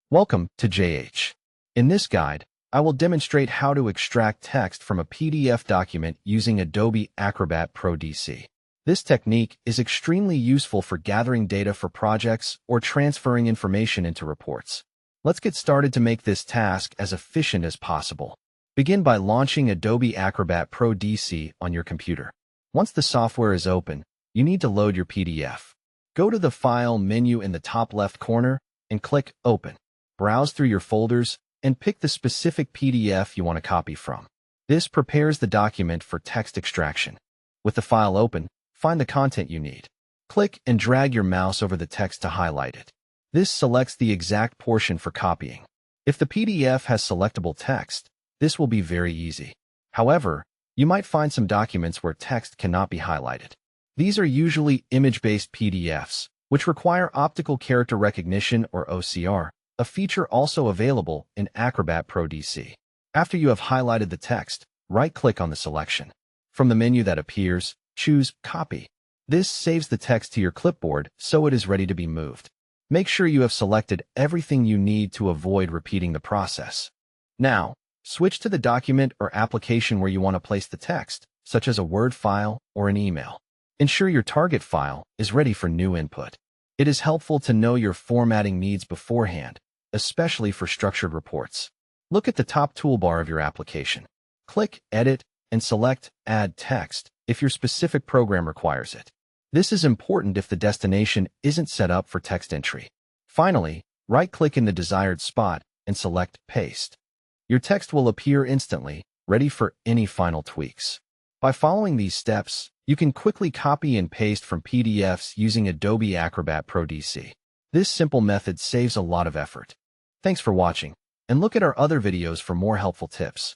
Welcome to JH. In this guide, I will demonstrate how to extract text from a PDF document using Adobe Acrobat Pro DC. This technique is extremely useful for gathering data for projects or transferring information into reports. Let's get started to make this task as efficient as possible. Begin by launching Adobe Acrobat Pro DC on your computer. Once the software is open, you need to load your PDF. Go to the File menu in the top left corner and click Open. Browse through your folders and pick the specific PDF you want to copy from. This prepares the document for text extraction. With the file open, find the content you need. Click and drag your mouse over the text to highlight it. This selects the exact portion for copying. If the PDF has selectable text, this will be very easy. However, you might find some documents where text cannot be highlighted. These are usually image-based PDFs, which require optical character recognition or OCR, a feature also available in Acrobat Pro DC. After you have highlighted the text, right-click on the selection. From the menu that appears, choose Copy. This saves the text to your clipboard so it is ready to be moved. Make sure you have selected everything you need to avoid repeating the process. Now, switch to the document or application where you want to place the text, such as a Word file or an email. Ensure your target file is ready for new input. It is helpful to know your formatting needs beforehand, especially for structured reports. Look at the top toolbar of your application. Click Edit and select Add Text if your specific program requires it. This is important if the destination isn't set up for text entry. Finally, right-click in the desired spot and select Paste. Your text will appear instantly, ready for any final tweaks. By following these steps, you can quickly copy and paste from PDFs using Adobe Acrobat Pro DC. This simple method saves a lot of effort. Thanks for watching, and look at our other videos for more helpful tips.